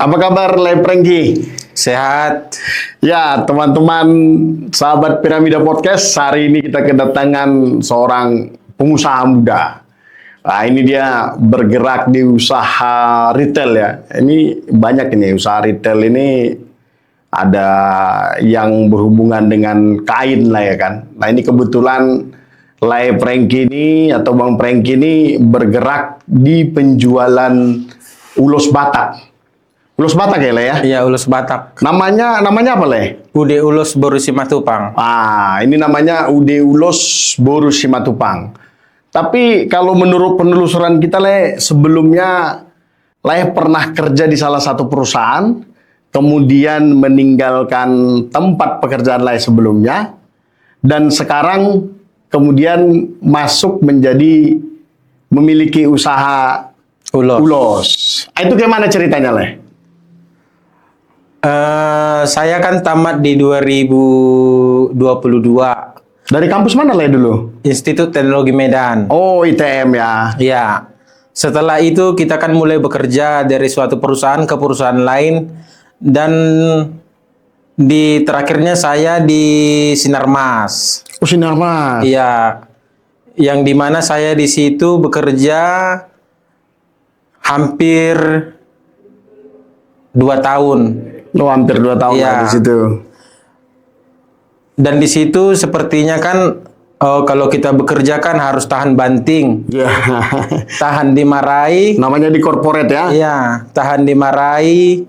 Apa kabar, Le Prengki? Sehat. Ya, teman-teman sahabat Piramida Podcast, hari ini kita kedatangan seorang pengusaha muda. Nah, ini dia bergerak di usaha retail ya. Ini banyak ini, usaha retail ini ada yang berhubungan dengan kain lah ya kan. Nah, ini kebetulan Le Prengki ini atau Bang Prengki ini bergerak di penjualan ulos Batak. Ulos Batak ya, Le ya? Iya, ulos Batak. Namanya apa, Le? Ude Ulos Boru Simatupang. Ini namanya Ude Ulos Boru Simatupang. Tapi kalau menurut penelusuran kita, Le, sebelumnya Le pernah kerja di salah satu perusahaan, kemudian meninggalkan tempat pekerjaan Le sebelumnya, dan sekarang kemudian masuk menjadi memiliki usaha ulos. Itu gimana ceritanya, Le? Saya kan tamat di 2022. Dari kampus mana, Le, dulu? Institut Teknologi Medan. Oh, ITM ya. Iya. Setelah itu kita kan mulai bekerja dari suatu perusahaan ke perusahaan lain, dan di terakhirnya saya di Sinarmas. Oh, Sinarmas. Iya. Yang dimana saya di situ bekerja hampir 2 tahun. Oh, hampir 2 tahun Iya. lah di situ. Dan di situ sepertinya kan kalau kita bekerja kan harus tahan banting, Ya. tahan dimarahi. Namanya di corporate ya. Iya, tahan dimarahi.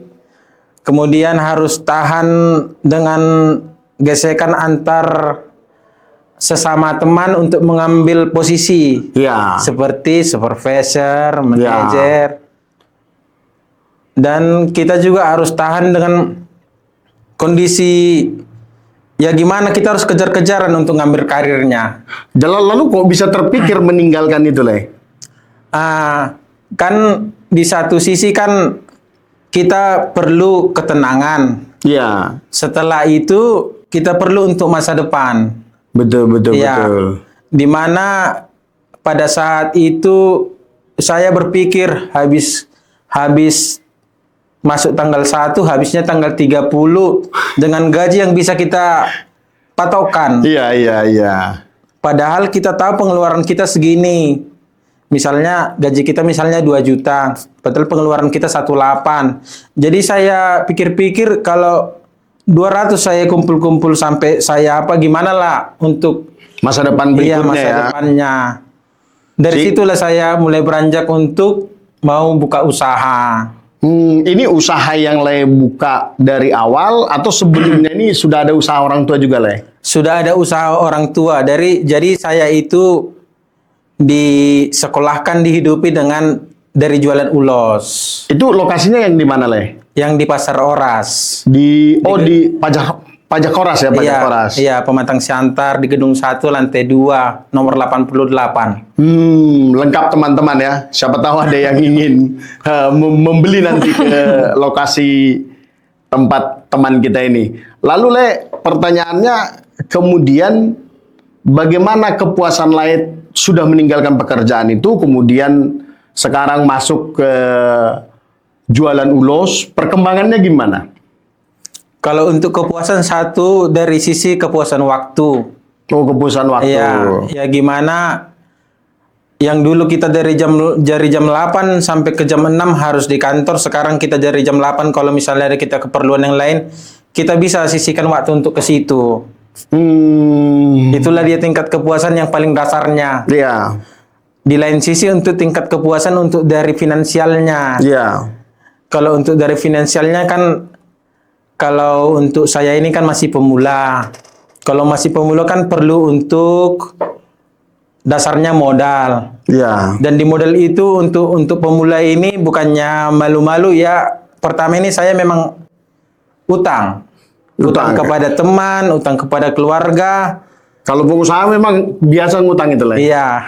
Kemudian harus tahan dengan gesekan antar sesama teman untuk mengambil posisi. Ya. Seperti supervisor, manajer. Dan kita juga harus tahan dengan kondisi, ya gimana kita harus kejar-kejaran untuk ngambil karirnya. Lalu kok bisa terpikir meninggalkan itu, Le? Kan di satu sisi kan kita perlu ketenangan. Iya. Setelah itu kita perlu untuk masa depan. Betul. Ya, dimana pada saat itu saya berpikir habis masuk tanggal 1, habisnya tanggal 30 dengan gaji yang bisa kita patokan. Iya. Padahal kita tahu pengeluaran kita segini. Misalnya gaji kita misalnya 2 juta, padahal pengeluaran kita 1,8. Jadi saya pikir-pikir kalau 200 saya kumpul-kumpul sampai saya gimana lah untuk Masa depan berikutnya masa ya. depannya. Dari situlah saya mulai beranjak untuk mau buka usaha. Ini usaha yang Le buka dari awal atau sebelumnya ini sudah ada usaha orang tua juga, Le? Sudah ada usaha orang tua. Jadi saya itu disekolahkan, dihidupi dari jualan ulos. Itu lokasinya yang di mana, Le? Yang di Pasar Oras. Di Pajak Koras ya, Pajak Koras. Iya, Pematang Siantar di Gedung 1 lantai 2 nomor 88. Lengkap teman-teman ya. Siapa tahu ada yang ingin membeli nanti ke lokasi tempat teman kita ini. Lalu, Le, pertanyaannya kemudian bagaimana kepuasan Le sudah meninggalkan pekerjaan itu, kemudian sekarang masuk ke jualan ulos, perkembangannya gimana? Kalau untuk kepuasan, satu dari sisi kepuasan waktu. Oh, kepuasan waktu. Ya gimana yang dulu kita dari jam 8 sampai ke jam 6 harus di kantor, sekarang kita dari jam 8 kalau misalnya ada kita keperluan yang lain, kita bisa sisihkan waktu untuk ke situ. Itulah dia tingkat kepuasan yang paling dasarnya. Iya. Di lain sisi untuk tingkat kepuasan untuk dari finansialnya. Iya. Kalau untuk dari finansialnya kan, kalau untuk saya ini kan masih pemula. Kalau masih pemula kan perlu untuk dasarnya modal. Iya. Dan di modal itu untuk pemula ini bukannya malu-malu ya. Pertama ini saya memang utang. Utang kepada teman, utang kepada keluarga. Kalau pengusaha memang biasa ngutang itu, Le. Iya.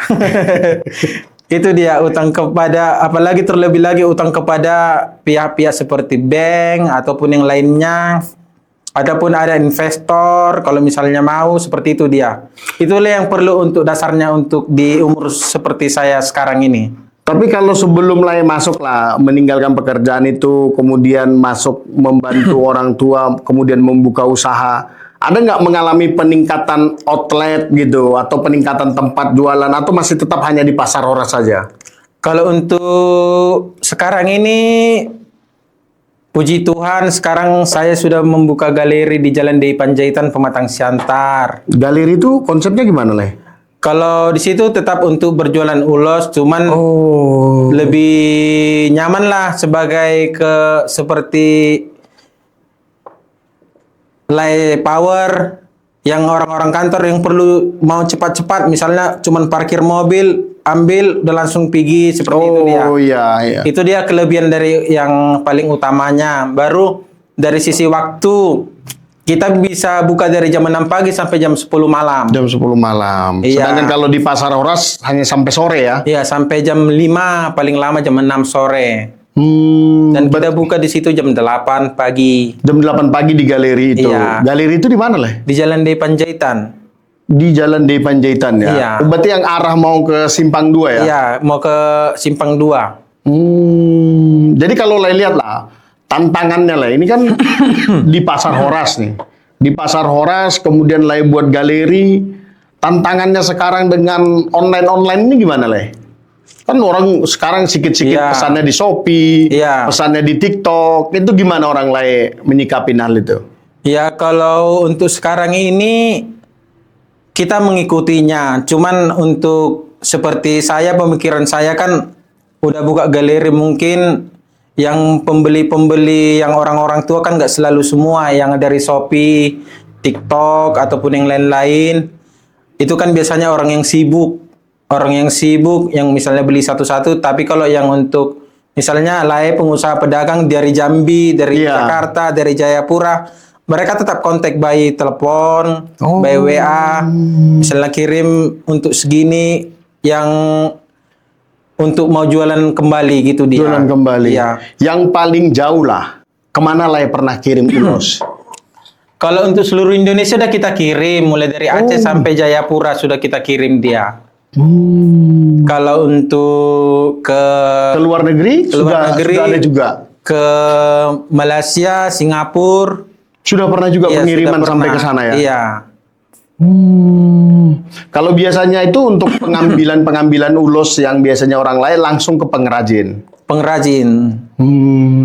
Itu dia, utang kepada, apalagi terlebih lagi utang kepada pihak-pihak seperti bank ataupun yang lainnya. Ataupun ada investor, kalau misalnya mau, seperti itu dia. Itulah yang perlu untuk dasarnya untuk di umur seperti saya sekarang ini. Tapi kalau sebelum Lay masuk lah, meninggalkan pekerjaan itu, kemudian masuk membantu orang tua, kemudian membuka usaha, ada nggak mengalami peningkatan outlet gitu, atau peningkatan tempat jualan, atau masih tetap hanya di pasar Horas saja? Kalau untuk sekarang ini, puji Tuhan, sekarang saya sudah membuka galeri di Jalan Dei Panjaitan, Pematang Siantar. Galeri itu konsepnya gimana, Lay? Kalau di situ tetap untuk berjualan ulos, cuman lebih nyaman lah sebagai seperti lay power yang orang-orang kantor yang perlu mau cepat-cepat, misalnya cuman parkir mobil, ambil udah langsung pergi seperti itu dia. Oh iya, iya. Itu dia kelebihan dari yang paling utamanya. Baru dari sisi waktu, kita bisa buka dari jam 6 pagi sampai jam 10 malam. Jam 10 malam. Iya. Sedangkan kalau di pasar Horas hanya sampai sore ya? Iya, sampai jam 5, paling lama jam 6 sore. Dan kita buka di situ jam 8 pagi. Jam 8 pagi di galeri itu. Iya. Galeri itu di mana, Lay? Di Jalan Dei Panjaitan. Di Jalan Dei Panjaitan ya? Iya. Berarti yang arah mau ke Simpang 2 ya? Iya, mau ke Simpang 2. Jadi kalau Lay lihat lah, tantangannya lah, ini kan di pasar Horas nih. Di pasar Horas, kemudian Lay buat galeri. Tantangannya sekarang dengan online-online ini gimana, Lay? Kan orang sekarang sikit-sikit Iya. pesannya di Shopee, Iya. pesannya di TikTok. Itu gimana orang Lay menyikapi hal itu? Ya, kalau untuk sekarang ini kita mengikutinya. Cuman untuk seperti saya, pemikiran saya kan udah buka galeri, mungkin yang pembeli-pembeli yang orang-orang tua kan nggak selalu semua yang dari Shopee, TikTok ataupun yang lain-lain. Itu kan biasanya orang yang sibuk. Orang yang sibuk yang misalnya beli satu-satu, tapi kalau yang untuk misalnya pengusaha pedagang dari Jambi, dari Iya. Jakarta, dari Jayapura, mereka tetap kontak by telepon, by WA, misalnya kirim untuk segini yang untuk mau jualan kembali gitu dia. Jualan kembali. Iya. Yang paling jauh lah, kemana Lay pernah kirim ulos? Kalau untuk seluruh Indonesia sudah kita kirim, mulai dari Aceh sampai Jayapura sudah kita kirim dia. Kalau untuk Ke luar negeri, luar negeri, sudah ada juga. ke Malaysia, Singapura, Sudah pernah juga iya, pengiriman sudah sampai pernah. ke sana ya? Iya. Kalau biasanya itu untuk pengambilan ulos yang biasanya orang lain langsung ke pengrajin. Pengrajin.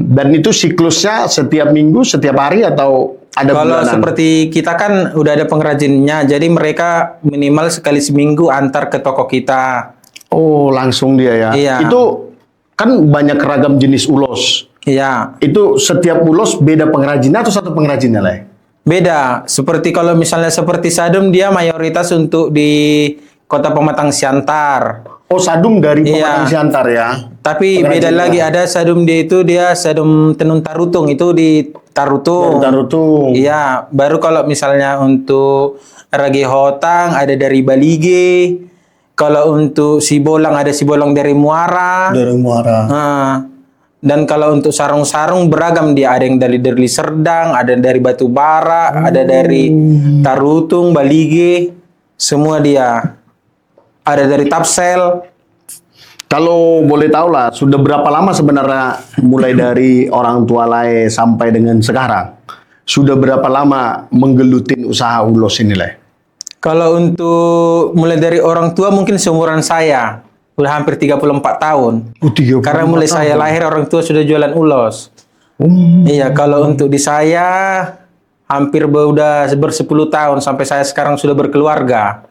Dan itu siklusnya setiap minggu, setiap hari atau ada Kalau bulanan? seperti kita kan udah ada pengrajinnya, jadi mereka minimal sekali seminggu antar ke toko kita. Oh, langsung dia ya? Iya. Itu kan banyak ragam jenis ulos. Iya. Itu setiap ulos beda pengrajinnya atau satu pengrajinnya lah? Beda. Seperti kalau misalnya seperti sadum, dia mayoritas untuk di Kota Pematang Siantar. Oh, sadum dari Iya. Pematang Siantar ya? Tapi beda Pengrajinnya. lagi, ada sadum dia sadum tenun tarutung, itu di Tarutung. Tarutung. Iya, baru kalau misalnya untuk ragi hotang ada dari Balige. Kalau untuk sibolang ada sibolang dari Muara. Dari Muara. Nah, dan kalau untuk sarung-sarung beragam dia, ada yang dari Serdang, ada dari Batu Bara, ada dari Tarutung, Balige, semua dia. Ada dari Tapsel. Kalau boleh tahu lah, sudah berapa lama sebenarnya mulai dari orang tua Lay sampai dengan sekarang? Sudah berapa lama menggelutin usaha ulos ini, Lay? Kalau untuk mulai dari orang tua mungkin seumuran saya. Udah hampir 34 tahun. 34 Karena mulai saya tahun. lahir orang tua sudah jualan ulos. Iya, kalau untuk di saya hampir udah bersepuluh tahun sampai saya sekarang sudah berkeluarga.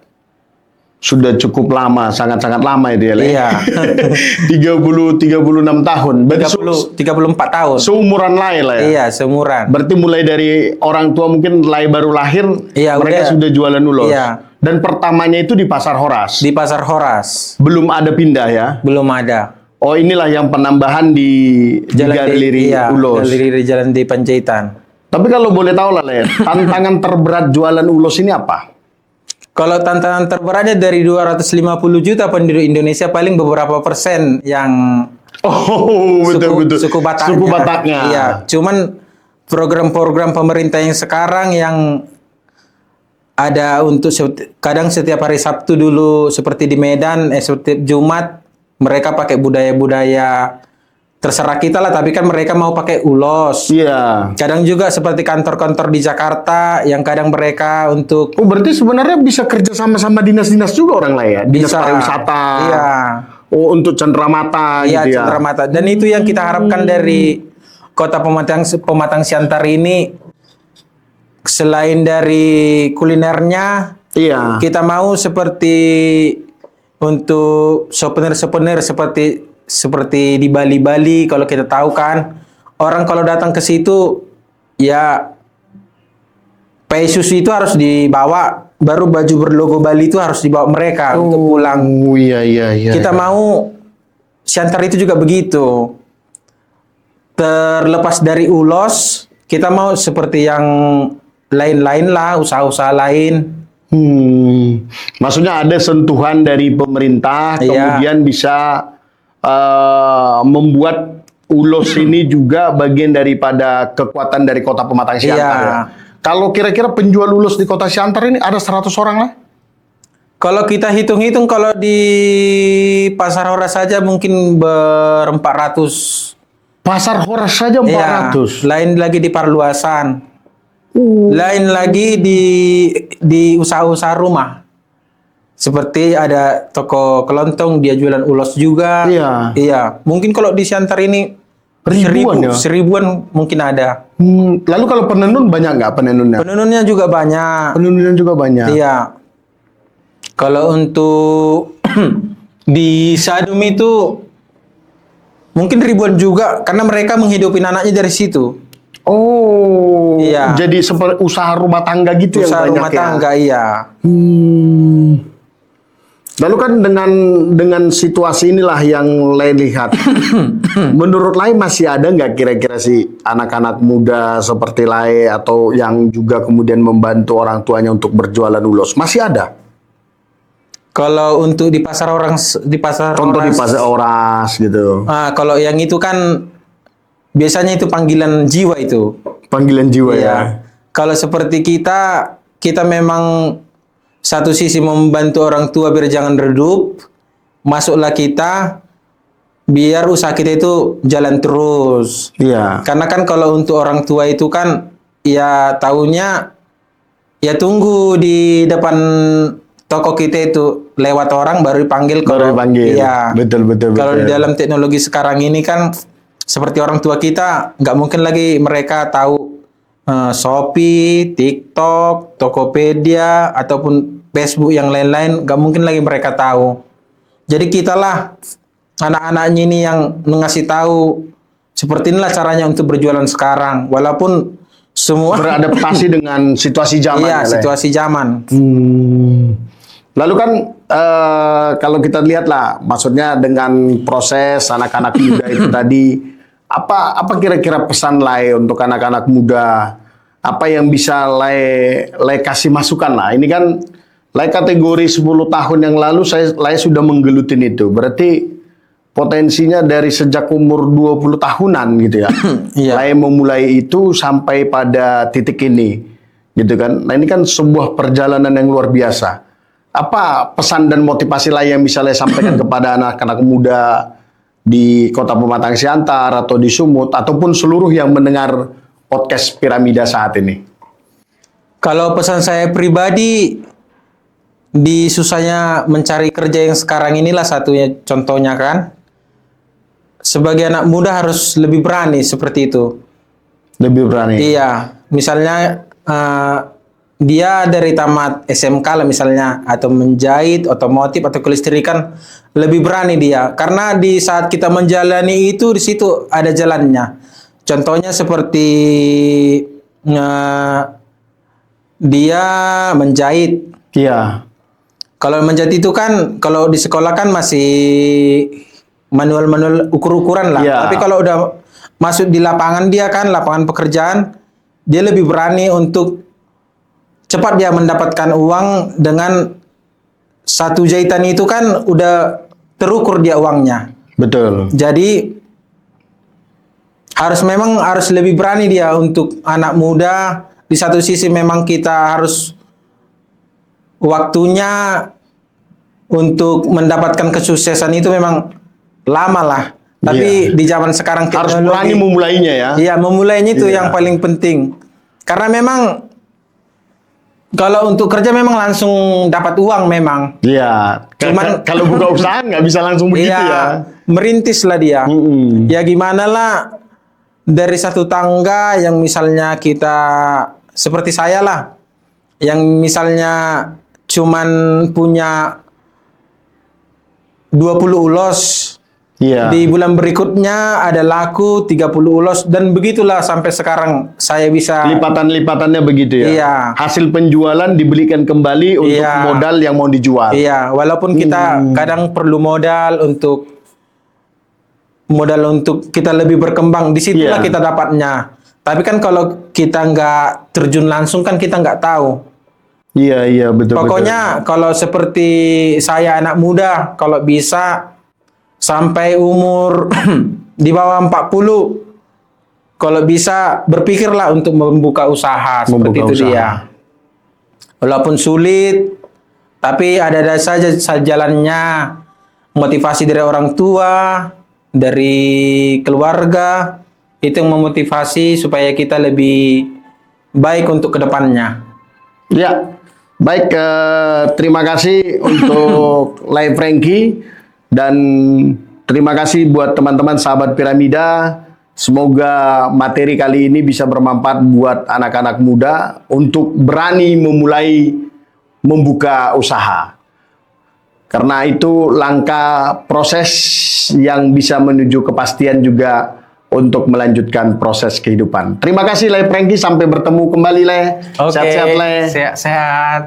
Sudah cukup lama, sangat-sangat lama ya dia, Lay. Iya. 36 tahun. Berarti 34 tahun. seumuran Lay lah ya? Iya, seumuran. Berarti mulai dari orang tua mungkin Lay baru lahir, Iya, mereka udah. sudah jualan ulos. Iya. Dan pertamanya itu di Pasar Horas. Di Pasar Horas Belum ada pindah ya? belum ada. Oh, inilah yang penambahan di galeri iya, ulos. Galeri di Jalan di Panjaitan. Tapi kalau boleh tahu lah, Lay, tantangan terberat jualan ulos ini apa? Kalau tantangan terberatnya dari 250 juta penduduk Indonesia, paling beberapa persen yang Oh, betul-betul. suku Bataknya. Suku Bataknya. Iya, cuman program-program pemerintah yang sekarang yang ada untuk kadang setiap hari Sabtu dulu seperti di Medan, setiap Jumat mereka pakai budaya-budaya terserah kita lah, tapi kan mereka mau pakai ulos. Iya. Kadang juga seperti kantor-kantor di Jakarta yang kadang mereka untuk Oh, berarti sebenarnya bisa kerja sama dinas-dinas juga orang lain ya? Dinas bisa pariwisata. Iya. Oh, untuk cenderamata Iya, gitu ya. cenderamata. Dan itu yang kita harapkan dari Kota Pematang Siantar ini, selain dari kulinernya, Iya. kita mau seperti untuk souvenir-souvenir seperti di Bali-Bali, kalau kita tahu kan, orang kalau datang ke situ ya Pesus itu harus dibawa, baru baju berlogo Bali itu harus dibawa mereka untuk pulang. Oh, iya. Kita mau Siantar itu juga begitu. Terlepas dari ulos, kita mau seperti yang lain-lain lah, usaha-usaha lain. Maksudnya ada sentuhan dari pemerintah, Iya. kemudian bisa membuat ulos ini juga bagian daripada kekuatan dari Kota Pematang Siantar. Iya. Ya. Kalau kira-kira penjual ulos di Kota Siantar ini ada 100 orang lah? Kalau kita hitung-hitung, kalau di Pasar Horas saja mungkin 400. Pasar Horas saja 400. Iya, lain lagi di Parluasan. Lain lagi di usaha-usaha rumah. Seperti ada toko kelontong, dia jualan ulos juga. Iya. Iya. Mungkin kalau di Siantar ini Ribuan ya? seribuan mungkin ada. Lalu kalau penenun banyak nggak penenunnya? Penenunnya juga banyak. Penenunnya juga banyak. Iya. Kalau untuk di Sadum itu mungkin ribuan juga, karena mereka menghidupi anaknya dari situ. Oh, Iya. jadi seperti usaha rumah tangga gitu Usaha yang banyak rumah ya? tangga, iya. Lalu kan dengan situasi inilah yang Lai lihat. Menurut Lai masih ada nggak kira-kira sih anak-anak muda seperti Lai atau yang juga kemudian membantu orang tuanya untuk berjualan ulos? Masih ada? Kalau untuk di pasar Contoh di Horas, Pasar Oras gitu. kalau yang itu kan biasanya itu panggilan jiwa itu. Panggilan jiwa ya. Iya. Kalau seperti kita memang satu sisi membantu orang tua biar jangan redup, masuklah kita biar usaha kita itu jalan terus. Iya. Karena kan kalau untuk orang tua itu kan ya tahunya ya tunggu di depan toko kita itu lewat orang baru dipanggil. Baru dipanggil. Iya. Betul. Kalau di dalam teknologi sekarang ini kan seperti orang tua kita nggak mungkin lagi mereka tahu Shopee, TikTok, Tokopedia ataupun Facebook yang lain-lain, nggak mungkin lagi mereka tahu. Jadi kitalah anak-anaknya ini yang ngasih tahu seperti inilah caranya untuk berjualan sekarang, walaupun semua Beradaptasi dengan situasi zaman. iya, ya, Lai? situasi zaman. Lalu kan kalau kita lihat lah, maksudnya dengan proses anak-anak muda itu tadi, apa kira-kira pesan Lai untuk anak-anak muda? Apa yang bisa Lai kasih masukan lah? Ini kan Lai kategori 10 tahun yang lalu Lai sudah menggelutin itu. Berarti potensinya dari sejak umur 20 tahunan gitu ya. Iya. Lai memulai itu sampai pada titik ini. Gitu kan. Nah, ini kan sebuah perjalanan yang luar biasa. Apa pesan dan motivasi Lai yang bisa Lai sampaikan kepada anak-anak muda di Kota Pematang Siantar atau di Sumut ataupun seluruh yang mendengar podcast Piramida saat ini? Kalau pesan saya pribadi, di susahnya mencari kerja yang sekarang inilah satunya contohnya kan. Sebagai anak muda harus lebih berani seperti itu. Lebih berani. Iya, misalnya dia dari tamat SMK lah misalnya, atau menjahit, otomotif atau kelistrikan, lebih berani dia. Karena di saat kita menjalani itu di situ ada jalannya. Contohnya seperti dia menjahit. Iya. Kalau menjahit itu kan kalau di sekolah kan masih manual-manual ukur-ukuran lah. Iya. Tapi kalau udah masuk di lapangan dia kan, lapangan pekerjaan, dia lebih berani untuk cepat dia mendapatkan uang dengan satu jahitan itu kan udah terukur dia uangnya. Betul. Jadi harus lebih berani dia untuk anak muda. Di satu sisi memang kita harus waktunya untuk mendapatkan kesuksesan itu memang lama lah. Tapi di zaman sekarang Harus berani memulainya ya. Iya, memulainya itu Iya. yang paling penting. Karena memang kalau untuk kerja memang langsung dapat uang memang. Iya. Cuman- Kalau buka usaha nggak bisa langsung begitu Iya, ya. merintis lah dia. Mm-mm. Ya gimana lah dari satu tangga yang misalnya kita seperti saya lah, yang misalnya cuman punya 20 ulos, Iya. di bulan berikutnya ada laku 30 ulos dan begitulah sampai sekarang saya bisa. Lipatan-lipatannya begitu ya. Iya. Hasil penjualan dibelikan kembali untuk Iya. modal yang mau dijual. Iya, walaupun kita kadang perlu modal untuk kita lebih berkembang, disitulah Iya. kita dapatnya. Tapi kan kalau kita nggak terjun langsung kan kita nggak tahu. Iya, iya, betul. Pokoknya kalau seperti saya anak muda, kalau bisa sampai umur di bawah 40, kalau bisa berpikirlah untuk membuka usaha seperti Membuka itu usaha. dia. Walaupun sulit, tapi ada saja jalannya. Motivasi dari orang tua, dari keluarga, itu yang memotivasi supaya kita lebih baik untuk kedepannya. Ya, baik. Terima kasih untuk Live Frankie dan terima kasih buat teman-teman sahabat Piramida. Semoga materi kali ini bisa bermanfaat buat anak-anak muda untuk berani memulai membuka usaha. Karena itu langkah proses yang bisa menuju kepastian juga untuk melanjutkan proses kehidupan. Terima kasih Le Frankie, sampai bertemu kembali Le. Oke, Sehat-sehat Le. sehat-sehat.